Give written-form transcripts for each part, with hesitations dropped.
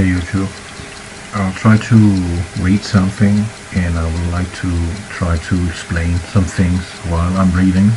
Hey YouTube. I'll try to read something, and I would like to try to explain some things while I'm reading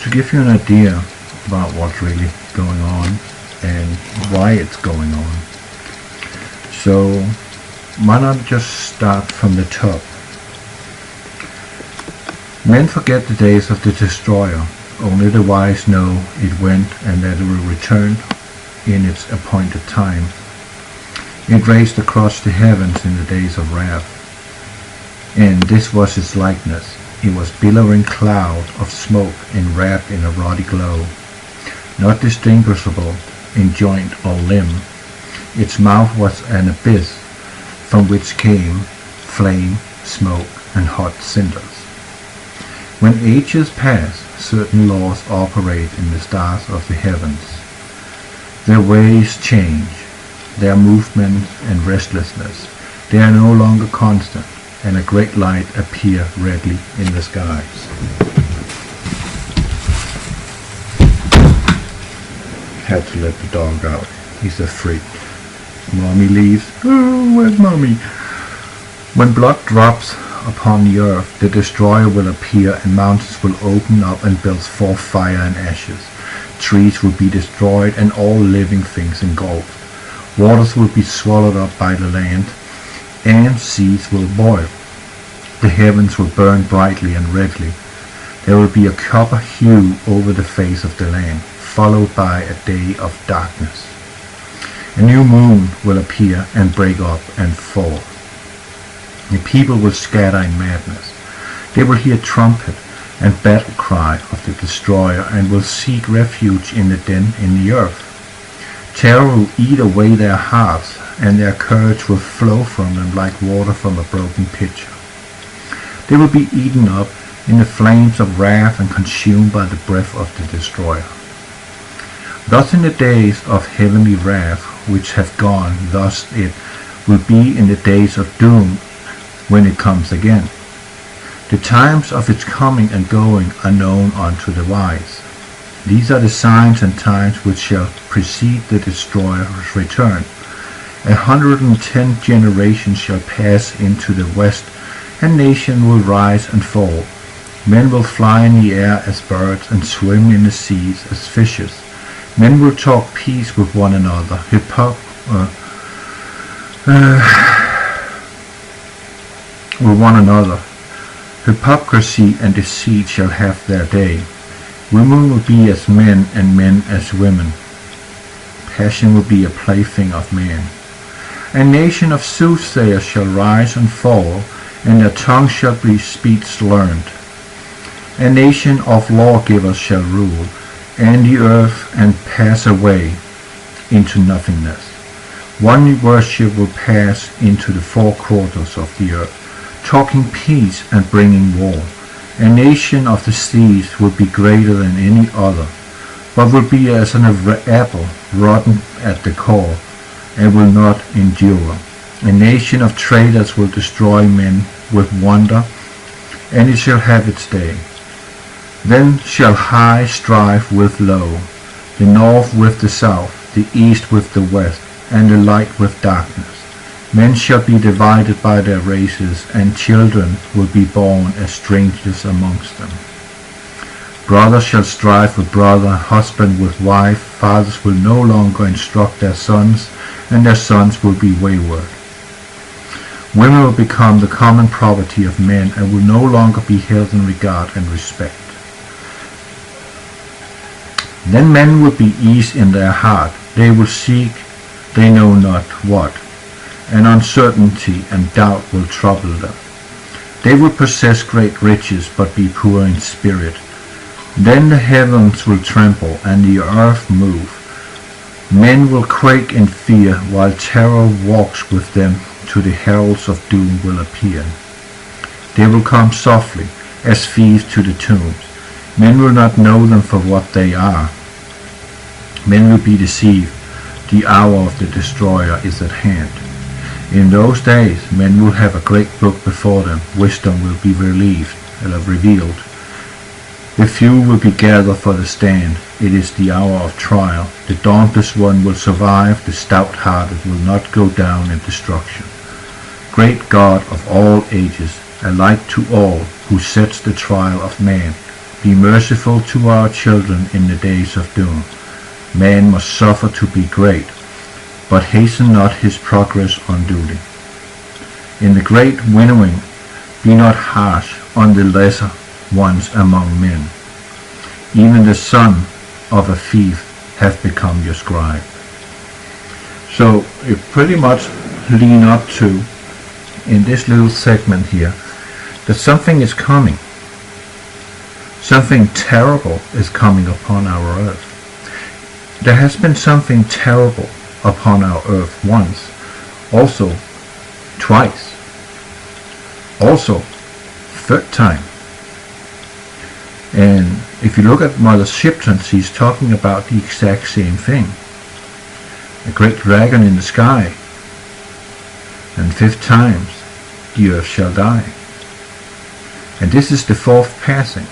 to give you an idea about what's really going on and why it's going on. So why not just start from the top? Men forget the days of the destroyer. Only the wise know it went and that it will return in its appointed time. It raced across the heavens in the days of wrath, and this was its likeness. It was billowing cloud of smoke enwrapped in a ruddy glow, not distinguishable in joint or limb. Its mouth was an abyss from which came flame, smoke, and hot cinders. When ages pass, certain laws operate in the stars of the heavens. Their ways change, their movements and restlessness. They are no longer constant, and a great light appear redly in the skies. Had to let the dog out. He's a freak. Mommy leaves. Oh, where's Mommy? When blood drops upon the earth, the destroyer will appear, and mountains will open up and belch forth fire and ashes. Trees will be destroyed and all living things engulfed. Waters will be swallowed up by the land, and seas will boil. The heavens will burn brightly and redly. There will be a copper hue over the face of the land, followed by a day of darkness. A new moon will appear and break up and fall. The people will scatter in madness. They will hear trumpet and battle cry of the destroyer, and will seek refuge in the den in the earth. Terror will eat away their hearts, and their courage will flow from them like water from a broken pitcher. They will be eaten up in the flames of wrath and consumed by the breath of the destroyer. Thus in the days of heavenly wrath which have gone, thus it will be in the days of doom when it comes again. The times of its coming and going are known unto the wise. These are the signs and times which shall precede the destroyer's return. 110 generations shall pass into the west, and nation will rise and fall. Men will fly in the air as birds, and swim in the seas as fishes. Men will talk peace with one another. Hypocrisy and deceit shall have their day. Women will be as men, and men as women. Passion will be a plaything of man. A nation of soothsayers shall rise and fall, and their tongue shall be speech learned. A nation of lawgivers shall rule, and the earth and pass away into nothingness. One worship will pass into the four quarters of the earth, talking peace and bringing war. A nation of the seas will be greater than any other, but will be as an apple rotten at the core, and will not endure. A nation of traitors will destroy men with wonder, and it shall have its day. Then shall high strive with low, the north with the south, the east with the west, and the light with darkness. Men shall be divided by their races, and children will be born as strangers amongst them. Brothers shall strive with brother, husband with wife. Fathers will no longer instruct their sons, and their sons will be wayward. Women will become the common property of men, and will no longer be held in regard and respect. Then men will be ease in their heart. They will seek they know not what, and uncertainty and doubt will trouble them. They will possess great riches, but be poor in spirit. Then the heavens will tremble, and the earth move. Men will quake in fear, while terror walks with them, to the heralds of doom will appear. They will come softly, as thieves to the tombs. Men will not know them for what they are. Men will be deceived. The hour of the destroyer is at hand. In those days, men will have a great book before them. Wisdom will be revealed. The few will be gathered for the stand. It is the hour of trial. The dauntless one will survive. The stout-hearted will not go down in destruction. Great God of all ages, alike to all who sets the trial of man, be merciful to our children in the days of doom. Man must suffer to be great, but hasten not his progress unduly. In the great winnowing, be not harsh on the lesser ones among men. Even the son of a thief hath become your scribe. So it pretty much lean up to, in this little segment here, that something is coming. Something terrible is coming upon our earth. There has been something terrible upon our earth once, also twice, also third time. And if you look at Mother Shipton, she's talking about the exact same thing. A great dragon in the sky, and 5 times the earth shall die. And this is the 4th passing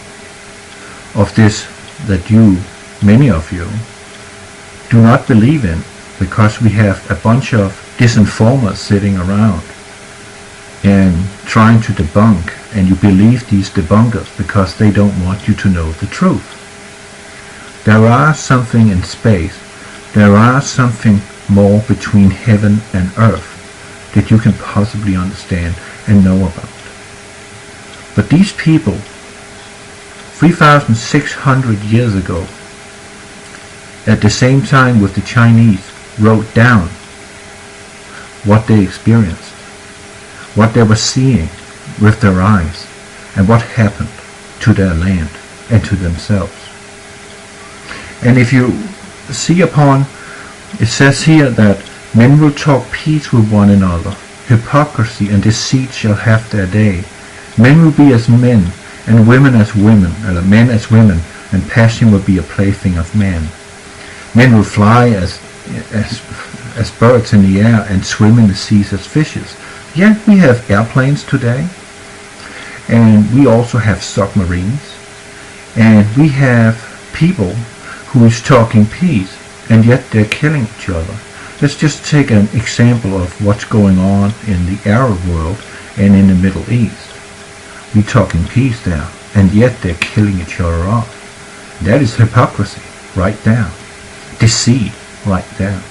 of this that you, many of you, do not believe in, because we have a bunch of disinformers sitting around and trying to debunk, and you believe these debunkers because they don't want you to know the truth. There are something in space, there are something more between heaven and earth that you can possibly understand and know about. But these people, 3,600 years ago, at the same time with the Chinese, wrote down what they experienced, what they were seeing with their eyes, and what happened to their land and to themselves. And if you see upon, it says here that men will talk peace with one another, hypocrisy and deceit shall have their day. Men will be as men, and women as women, and men as women, and passion will be a plaything of man. Men will fly as birds in the air, and swim in the seas as fishes. Yeah, we have airplanes today, and we also have submarines, and we have people who is talking peace, and yet they're killing each other. Let's just take an example of what's going on in the Arab world and in the Middle East. We're talking peace there, and yet they're killing each other off. That is hypocrisy right there. Deceive right there.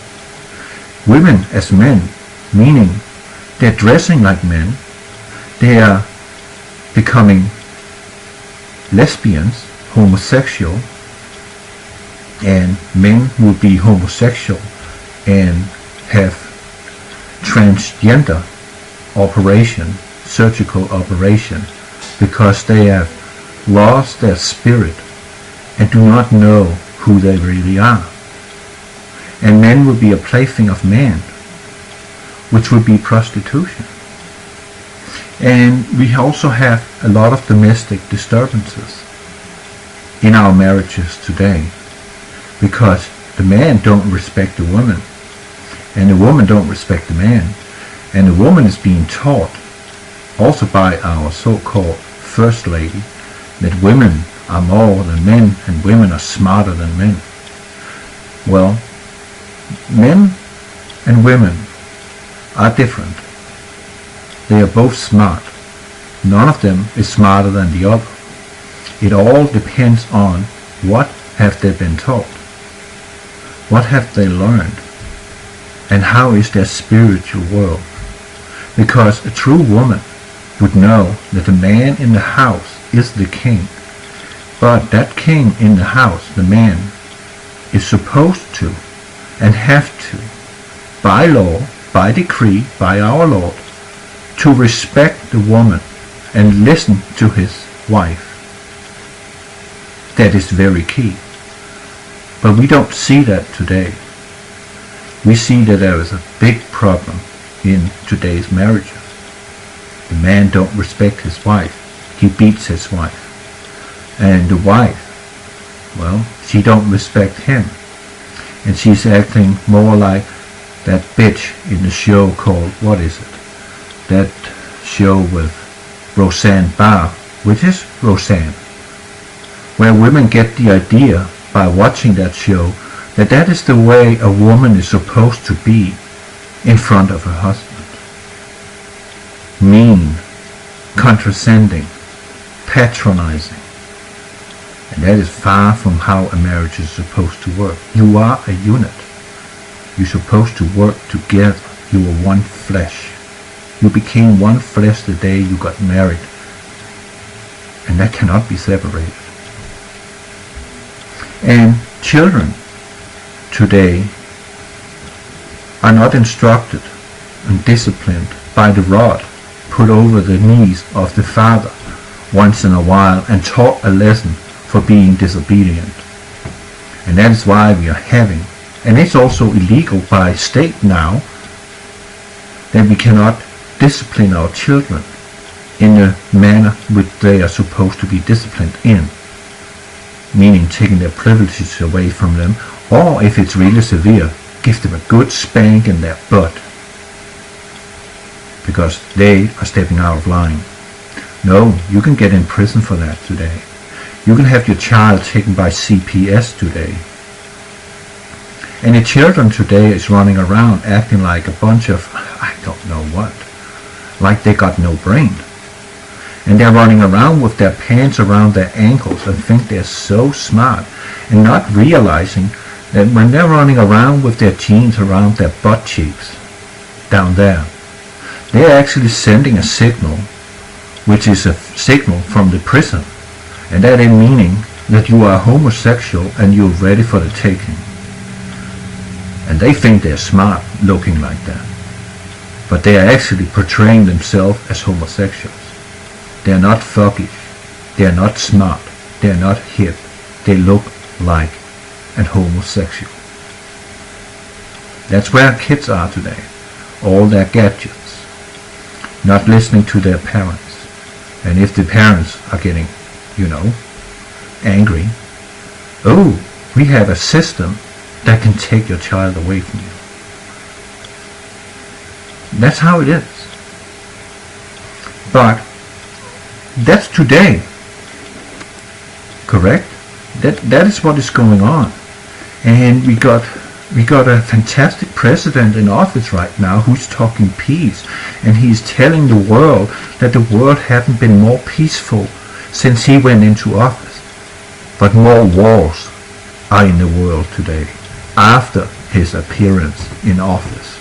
Women as men, meaning they're dressing like men, they are becoming lesbians, homosexual, and men will be homosexual and have transgender operation, surgical operation, because they have lost their spirit and do not know who they really are. And men will be a plaything of man, which would be prostitution. And we also have a lot of domestic disturbances in our marriages today, because the man don't respect the woman, and the woman don't respect the man, and the woman is being taught, also by our so-called First Lady, that women are more than men and women are smarter than men. Well, men and women are different. They are both smart. None of them is smarter than the other. It all depends on what have they been taught, what have they learned, and how is their spiritual world. Because a true woman would know that the man in the house is the king, but that king in the house, the man, is supposed to and have to, by law, by decree, by our Lord, to respect the woman and listen to his wife. That is very key. But we don't see that today. We see that there is a big problem in today's marriages. The man don't respect his wife. He beats his wife. And the wife, well, she don't respect him. And she's acting more like that bitch in the show called, what is it? That show with Roseanne Barr, which is Roseanne. where women get the idea by watching that show that that is the way a woman is supposed to be in front of her husband. Mean, condescending, patronizing. And that is far from how a marriage is supposed to work. You are a unit. You're supposed to work together. You are one flesh. You became one flesh the day you got married. And that cannot be separated. And children today are not instructed and disciplined by the rod put over the knees of the father once in a while and taught a lesson for being disobedient. And that is why we are having, and it's also illegal by state now, that we cannot discipline our children in the manner which they are supposed to be disciplined in, meaning taking their privileges away from them, or if it's really severe, give them a good spank in their butt, because they are stepping out of line. No, you can get in prison for that today. You can have your child taken by CPS today. And the children today is running around acting like a bunch of, I don't know what, like they got no brain. And they're running around with their pants around their ankles and think they're so smart, and not realizing that when they're running around with their jeans around their butt cheeks down there, they're actually sending a signal, which is a signal from the prison, and that is meaning that you are homosexual and you're ready for the taking. And they think they're smart looking like that, but they are actually portraying themselves as homosexuals. They're not thuggish, they're not smart, they're not hip, they look like an homosexual. That's where kids are today. All their gadgets, not listening to their parents. And if the parents are getting, angry, oh, we have a system that can take your child away from you. That's how it is. But that's today, correct? That is what is going on. And we got a fantastic president in office right now who's talking peace, and he's telling the world that the world hasn't been more peaceful since he went into office. But more wars are in the world today after his appearance in office.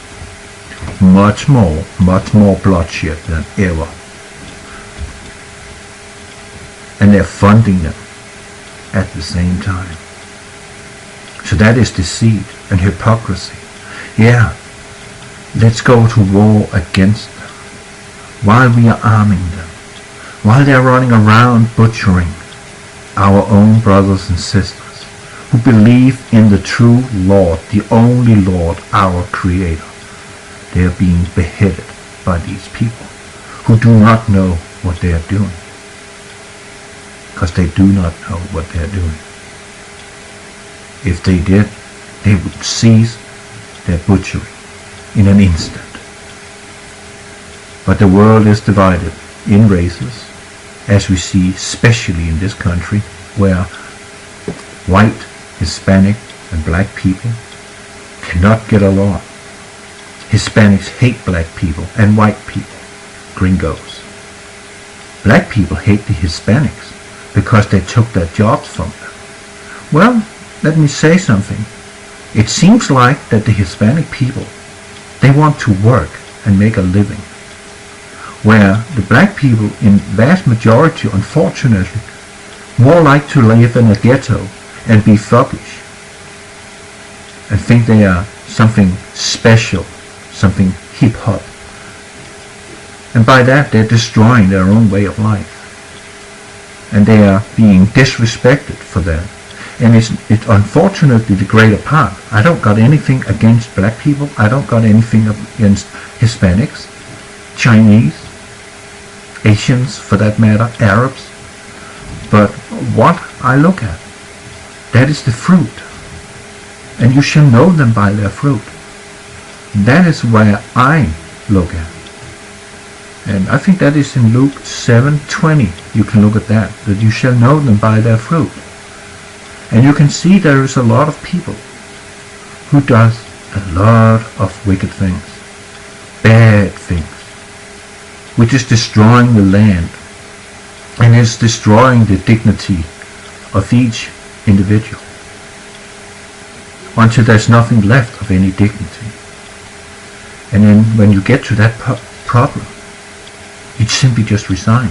Much more bloodshed than ever. And they're funding them at the same time. So that is deceit and hypocrisy. Yeah, let's go to war against them while we are arming them, while they're running around butchering our own brothers and sisters who believe in the true Lord, the only Lord, our Creator. They are being beheaded by these people who do not know what they are doing, because they do not know what they are doing. If they did, they would cease their butchery in an instant. But the world is divided in races, as we see especially in this country, where white, Hispanic, and black people cannot get along. Hispanics hate black people and white people, gringos. Black people hate the Hispanics because they took their jobs from them. Well, let me say something. It seems like that the Hispanic people, they want to work and make a living, where the black people in vast majority, unfortunately, more like to live in a ghetto and be thuggish and think they are something special, something hip-hop. And by that they're destroying their own way of life. And they are being disrespected for that. And it's unfortunately the greater part. I don't got anything against black people. I don't got anything against Hispanics, Chinese, Asians for that matter, Arabs. But what I look at, that is the fruit. And you shall know them by their fruit. That is where I look at. And I think that is in Luke 7:20. You can look at that you shall know them by their fruit. And you can see there is a lot of people who does a lot of wicked things, bad things, which is destroying the land and is destroying the dignity of each individual until there's nothing left of any dignity. And then when you get to that problem, you simply just resign.